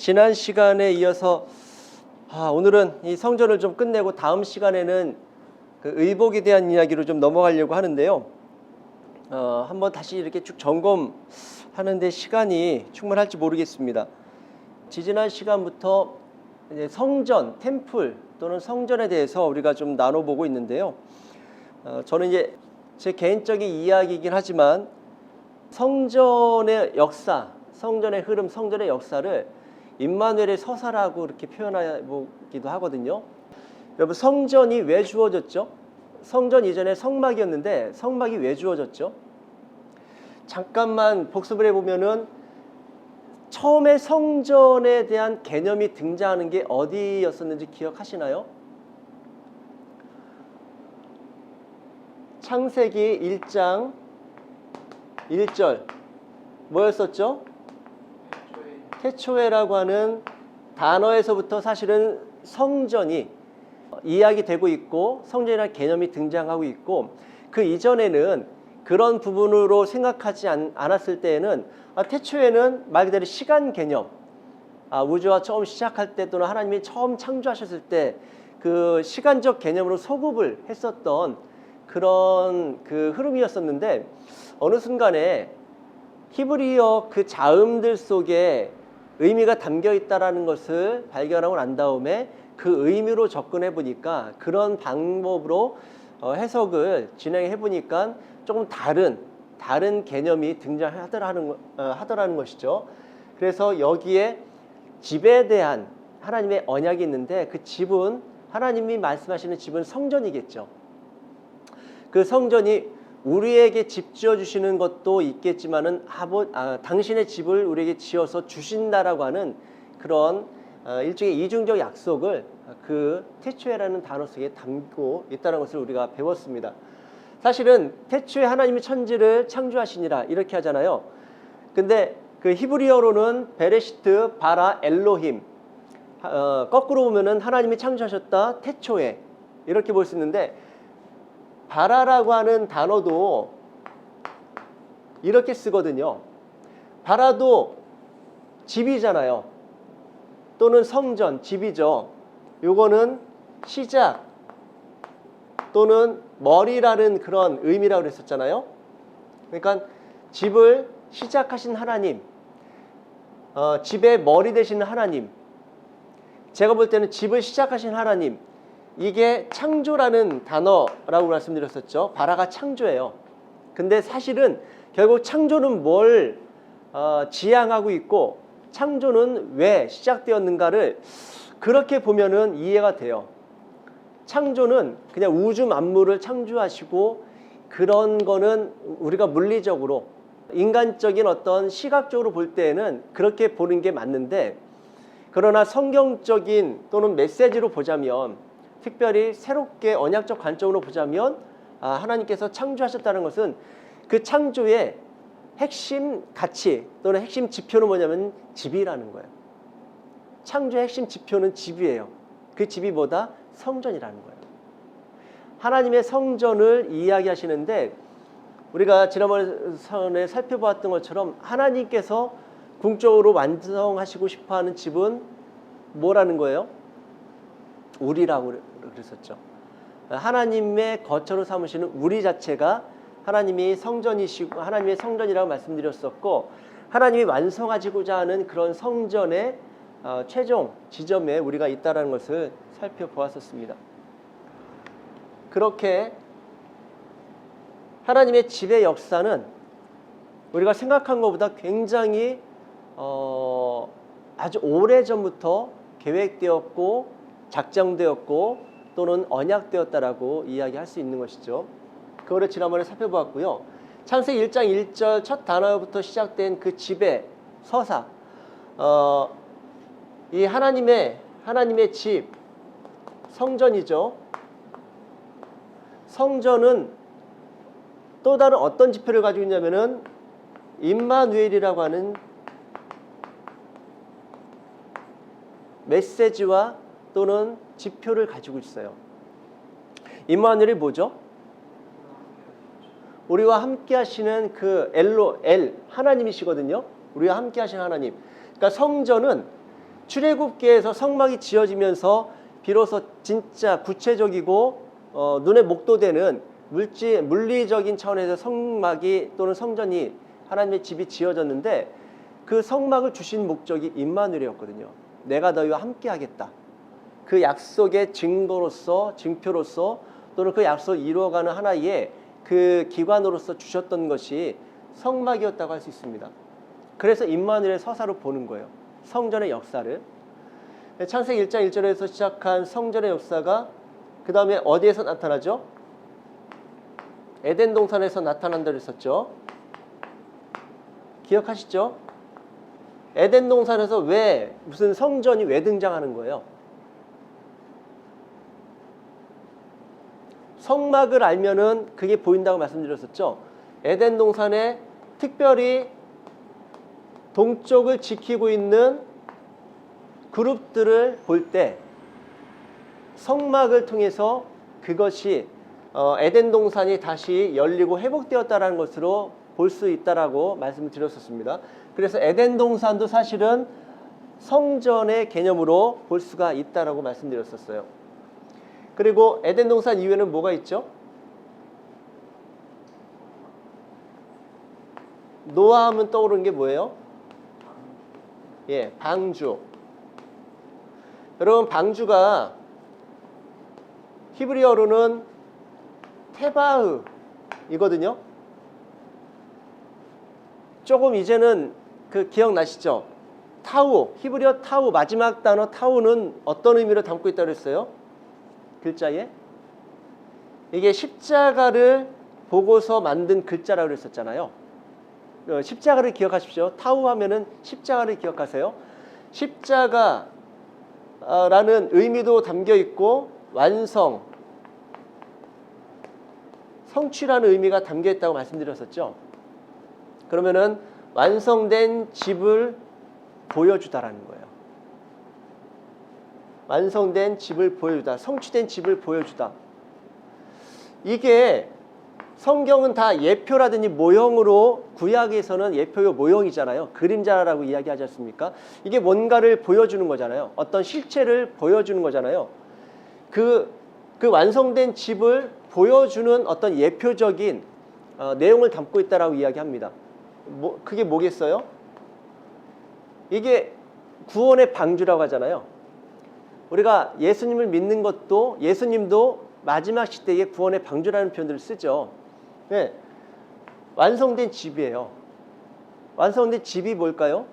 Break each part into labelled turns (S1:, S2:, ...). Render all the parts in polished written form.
S1: 지난 시간에 이어서 오늘은 이 성전을 좀 끝내고 다음 시간에는 그 의복에 대한 이야기로 좀 넘어가려고 하는데요. 한번 다시 이렇게 쭉 점검하는데 시간이 충분할지 모르겠습니다. 지지난 시간부터 이제 성전, 템플 또는 성전에 대해서 우리가 좀 나눠보고 있는데요. 저는 이제 제 개인적인 이야기이긴 하지만 성전의 역사, 성전의 흐름, 성전의 역사를 임마누엘의 서사라고 이렇게 표현하기도 하거든요. 여러분, 성전이 왜 주어졌죠? 성전 이전에 성막이었는데 성막이 왜 주어졌죠? 잠깐만 복습을 해보면은 처음에 성전에 대한 개념이 등장하는 게 어디였었는지 기억하시나요? 창세기 1장 1절 뭐였었죠? 태초에라고 하는 단어에서부터 사실은 성전이 이야기되고 있고 성전이라는 개념이 등장하고 있고, 그 이전에는 그런 부분으로 생각하지 않았을 때에는 태초에는 말 그대로 시간 개념, 우주가 처음 시작할 때 또는 하나님이 처음 창조하셨을 때 그 시간적 개념으로 소급을 했었던 그런 그 흐름이었었는데, 어느 순간에 히브리어 그 자음들 속에 의미가 담겨 있다라는 것을 발견하고 난 다음에 그 의미로 접근해 보니까, 그런 방법으로 해석을 진행해 보니까 조금 다른 개념이 등장하더라는 것이죠. 그래서 여기에 집에 대한 하나님의 언약이 있는데, 그 집은 하나님이 말씀하시는 집은 성전이겠죠. 그 성전이 우리에게 집 지어주시는 것도 있겠지만은 당신의 집을 우리에게 지어서 주신다라고 하는 그런 일종의 이중적 약속을 그 태초에라는 단어 속에 담고 있다는 것을 우리가 배웠습니다. 사실은 태초에 하나님이 천지를 창조하시니라 이렇게 하잖아요. 근데 그 히브리어로는 베레시트 바라 엘로힘, 거꾸로 보면은 하나님이 창조하셨다 태초에, 이렇게 볼 수 있는데, 바라라고 하는 단어도 이렇게 쓰거든요. 바라도 집이잖아요. 또는 성전, 집이죠. 요거는 시작 또는 머리라는 그런 의미라고 그랬었잖아요. 그러니까 집을 시작하신 하나님, 집의 머리 되시는 하나님, 제가 볼 때는 집을 시작하신 하나님, 이게 창조라는 단어라고 말씀드렸었죠. 바라가 창조예요. 근데 사실은 결국 창조는 뭘 지향하고 있고 창조는 왜 시작되었는가를 그렇게 보면은 이해가 돼요. 창조는 그냥 우주 만물을 창조하시고, 그런 거는 우리가 물리적으로 인간적인 어떤 시각적으로 볼 때에는 그렇게 보는 게 맞는데, 그러나 성경적인 또는 메시지로 보자면, 특별히 새롭게 언약적 관점으로 보자면 하나님께서 창조하셨다는 것은 그 창조의 핵심 가치 또는 핵심 지표는 뭐냐면 집이라는 거예요. 창조의 핵심 지표는 집이에요. 그 집이 뭐다? 성전이라는 거예요. 하나님의 성전을 이야기하시는데, 우리가 지난번에 살펴보았던 것처럼 하나님께서 궁극적으로 완성하시고 싶어하는 집은 뭐라는 거예요? 우리라고 그랬었죠. 하나님의 거처로 삼으시는 우리 자체가 하나님이 성전이시고 하나님의 성전이라고 말씀드렸었고, 하나님이 완성하시고자 하는 그런 성전의 최종 지점에 우리가 있다는 것을 살펴보았었습니다. 그렇게 하나님의 집의 역사는 우리가 생각한 것보다 굉장히 아주 오래전부터 계획되었고 작정되었고 또는 언약되었다라고 이야기할 수 있는 것이죠. 그거를 지난번에 살펴보았고요. 창세기 1장 1절 첫 단어부터 시작된 그 집의 서사, 이 하나님의 집, 성전이죠. 성전은 또 다른 어떤 지표를 가지고 있냐면은 임마누엘이라고 하는 메시지와 또는 지표를 가지고 있어요. 임마누엘이 뭐죠? 우리와 함께 하시는 그 하나님이시거든요. 우리와 함께 하시는 하나님. 그러니까 성전은 출애굽기에서 성막이 지어지면서 비로소 진짜 구체적이고 눈에 목도되는 물리적인 차원에서 성막이 또는 성전이 하나님의 집이 지어졌는데 그 성막을 주신 목적이 임마누엘이었거든요. 내가 너희와 함께 하겠다. 그 약속의 증거로서 증표로서 또는 그 약속을 이루어가는 하나의 그 기관으로서 주셨던 것이 성막이었다고 할 수 있습니다. 그래서 임마누엘의 서사로 보는 거예요. 성전의 역사를. 창세기 1장 1절에서 시작한 성전의 역사가 그 다음에 어디에서 나타나죠? 에덴 동산에서 나타난다고 했었죠. 기억하시죠? 에덴 동산에서 왜 무슨 성전이 왜 등장하는 거예요? 성막을 알면은 그게 보인다고 말씀드렸었죠. 에덴 동산에 특별히 동쪽을 지키고 있는 그룹들을 볼 때 성막을 통해서 그것이 에덴 동산이 다시 열리고 회복되었다라는 것으로 볼 수 있다라고 말씀을 드렸었습니다. 그래서 에덴 동산도 사실은 성전의 개념으로 볼 수가 있다라고 말씀드렸었어요. 그리고 에덴 동산 이후에는 뭐가 있죠? 노아 하면 떠오르는 게 뭐예요? 예, 방주. 여러분, 방주가 히브리어로는 테바흐이거든요. 조금 이제는 그 기억나시죠? 타우, 히브리어 타우, 마지막 단어 타우는 어떤 의미를 담고 있다고 했어요? 글자에? 이게 십자가를 보고서 만든 글자라고 그랬었잖아요. 십자가를 기억하십시오. 타우 하면은 십자가를 기억하세요. 십자가라는 의미도 담겨 있고 완성, 성취라는 의미가 담겨 있다고 말씀드렸었죠. 그러면은 완성된 집을 보여주다라는 거예요. 완성된 집을 보여주다, 성취된 집을 보여주다. 이게 성경은 다 예표라든지 모형으로, 구약에서는 예표요 모형이잖아요. 그림자라고 이야기하지 않습니까? 이게 뭔가를 보여주는 거잖아요. 어떤 실체를 보여주는 거잖아요. 그 완성된 집을 보여주는 어떤 예표적인 내용을 담고 있다라고 이야기합니다. 그게 뭐겠어요? 이게 구원의 방주라고 하잖아요. 우리가 예수님을 믿는 것도, 예수님도 마지막 시대에 구원의 방주라는 표현들을 쓰죠. 네. 완성된 집이에요. 완성된 집이 뭘까요?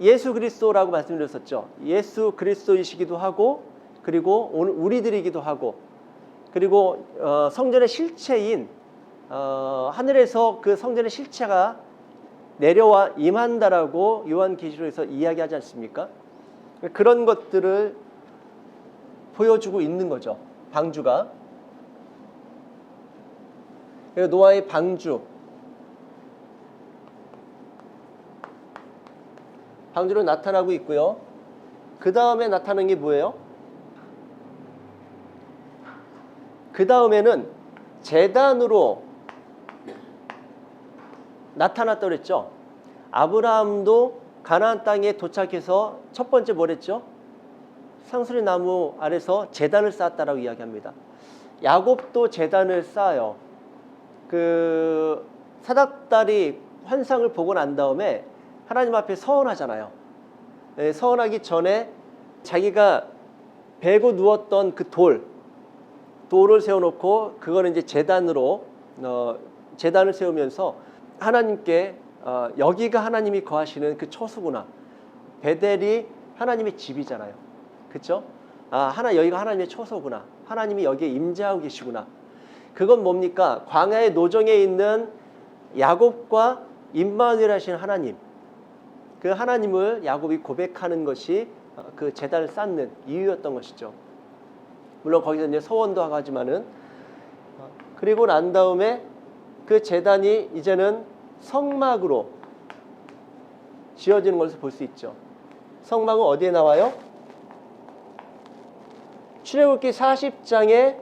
S1: 예수 그리스도라고 말씀드렸었죠. 예수 그리스도이시기도 하고, 그리고 오늘 우리들이기도 하고, 그리고 성전의 실체인 하늘에서 그 성전의 실체가 내려와 임한다라고 요한계시록에서 이야기하지 않습니까? 그런 것들을 보여주고 있는 거죠. 방주가. 노아의 방주. 방주로 나타나고 있고요. 그 다음에 나타나는 게 뭐예요? 그 다음에는 제단으로 나타났다고 그랬죠. 아브라함도 가나안 땅에 도착해서 첫 번째 뭘 했죠? 상수리 나무 아래서 제단을 쌓았다라고 이야기합니다. 야곱도 제단을 쌓아요. 그 사닥다리 환상을 보고 난 다음에 하나님 앞에 서원하잖아요. 네, 서원하기 전에 자기가 베고 누웠던 그 돌을 세워놓고 그거는 이제 제단으로 제단을 세우면서 하나님께 여기가 하나님이 거하시는 그 처소구나. 베델이 하나님의 집이잖아요. 그렇죠? 여기가 하나님의 처소구나. 하나님이 여기에 임재하고 계시구나. 그건 뭡니까? 광야의 노정에 있는 야곱과 임마누엘 하신 하나님. 그 하나님을 야곱이 고백하는 것이 그 제단을 쌓는 이유였던 것이죠. 물론 거기서 이제 서원도 하고 하지만은, 그리고 난 다음에 그 제단이 이제는 성막으로 지어지는 것을 볼 수 있죠. 성막은 어디에 나와요? 출애굽기 40장에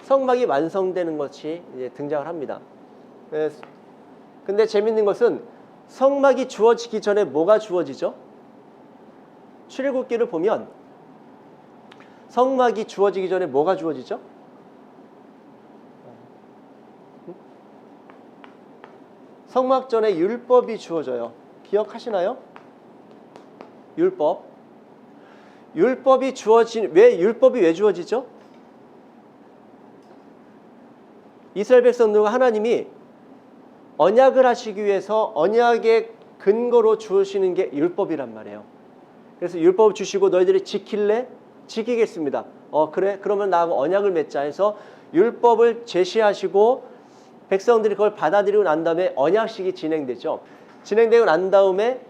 S1: 성막이 완성되는 것이 이제 등장을 합니다. 근데 재밌는 것은 성막이 주어지기 전에 뭐가 주어지죠? 출애굽기를 보면 성막이 주어지기 전에 뭐가 주어지죠? 성막 전에 율법이 주어져요. 기억하시나요? 율법. 율법이 율법이 왜 주어지죠? 이스라엘 백성들과 하나님이 언약을 하시기 위해서 언약의 근거로 주시는 게 율법이란 말이에요. 그래서 율법을 주시고 너희들이 지킬래? 지키겠습니다. 그래? 그러면 나하고 언약을 맺자 해서 율법을 제시하시고 백성들이 그걸 받아들이고 난 다음에 언약식이 진행되죠. 진행되고 난 다음에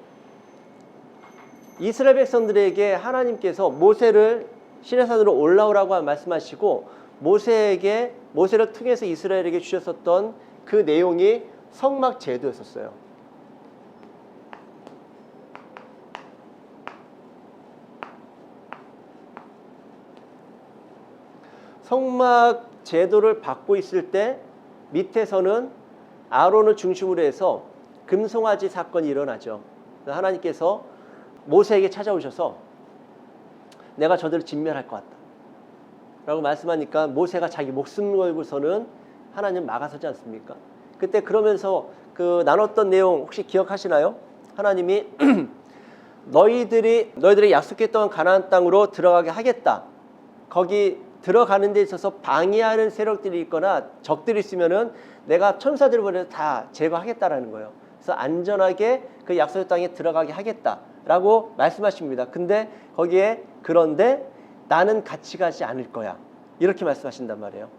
S1: 이스라엘 백성들에게 하나님께서 모세를 시내산으로 올라오라고 말씀하시고 모세를 통해서 이스라엘에게 주셨었던 그 내용이 성막 제도였었어요. 성막 제도를 받고 있을 때 밑에서는 아론을 중심으로 해서 금송아지 사건이 일어나죠. 하나님께서 모세에게 찾아오셔서 내가 저들을 진멸할 것 같다 라고 말씀하니까 모세가 자기 목숨 걸고서는 하나님 막아서지 않습니까? 그때 그러면서 그 나눴던 내용 혹시 기억하시나요? 하나님이 너희들이 약속했던 가나안 땅으로 들어가게 하겠다. 거기 들어가는 데 있어서 방해하는 세력들이 있거나 적들이 있으면은 내가 천사들을 보내서 다 제거하겠다라는 거예요. 그래서 안전하게 그 약속의 땅에 들어가게 하겠다라고 말씀하십니다. 근데 거기에 그런데 나는 같이 가지 않을 거야. 이렇게 말씀하신단 말이에요.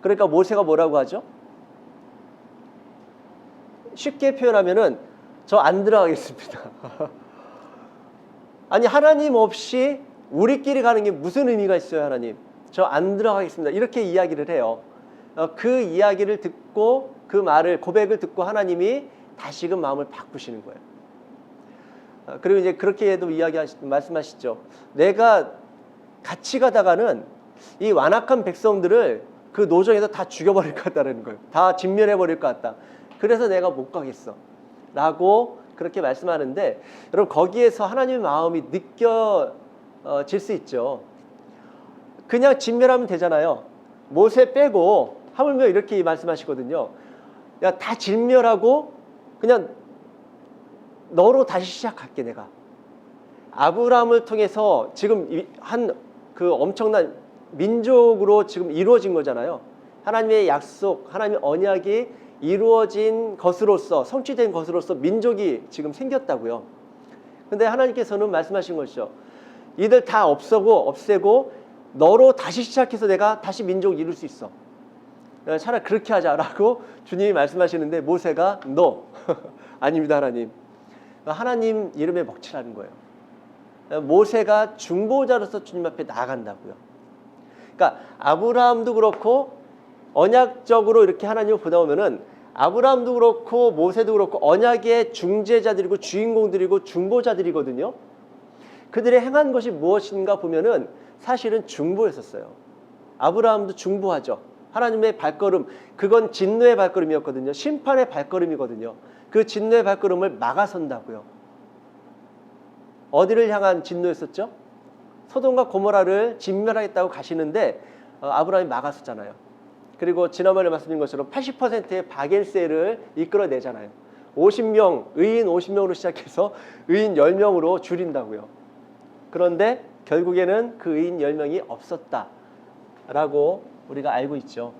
S1: 그러니까 모세가 뭐라고 하죠? 쉽게 표현하면은 저 안 들어가겠습니다. 아니 하나님 없이 우리끼리 가는 게 무슨 의미가 있어요, 하나님? 저 안 들어가겠습니다. 이렇게 이야기를 해요. 그 이야기를 듣고 그 말을 고백을 듣고 하나님이 다시금 마음을 바꾸시는 거예요. 그리고 이제 그렇게도 말씀하시죠. 내가 같이 가다가는 이 완악한 백성들을 그 노정에서 다 죽여버릴 것 같다는 거예요. 다 진멸해버릴 것 같다. 그래서 내가 못 가겠어. 라고 그렇게 말씀하는데 여러분 거기에서 하나님의 마음이 느껴질 수 있죠. 그냥 진멸하면 되잖아요. 모세 빼고 하물며 이렇게 말씀하시거든요. 야, 다 진멸하고 그냥 너로 다시 시작할게 내가. 아브라함을 통해서 지금 한 그 엄청난 민족으로 지금 이루어진 거잖아요. 하나님의 약속, 하나님의 언약이 이루어진 것으로서 성취된 것으로서 민족이 지금 생겼다고요. 근데 하나님께서는 말씀하신 것이죠. 이들 다 없애고 너로 다시 시작해서 내가 다시 민족을 이룰 수 있어. 차라리 그렇게 하자라고 주님이 말씀하시는데 모세가 no. 아닙니다 하나님. 하나님 이름에 먹칠하는 거예요. 모세가 중보자로서 주님 앞에 나아간다고요. 그러니까 아브라함도 그렇고 언약적으로 이렇게 하나님을 보다 보면은 아브라함도 그렇고 모세도 그렇고 언약의 중재자들이고 주인공들이고 중보자들이거든요. 그들의 행한 것이 무엇인가 보면은 사실은 중보였었어요. 아브라함도 중보하죠. 하나님의 발걸음, 그건 진노의 발걸음이었거든요. 심판의 발걸음이거든요. 그 진노의 발걸음을 막아선다고요. 어디를 향한 진노였었죠? 소돔과 고모라를 진멸하겠다고 가시는데 아브라함이 막았었잖아요. 그리고 지난번에 말씀드린 것처럼 80%의 바겔세를 이끌어내잖아요. 50명, 의인 50명으로 시작해서 의인 10명으로 줄인다고요. 그런데 결국에는 그 의인 10명이 없었다라고 우리가 알고 있죠.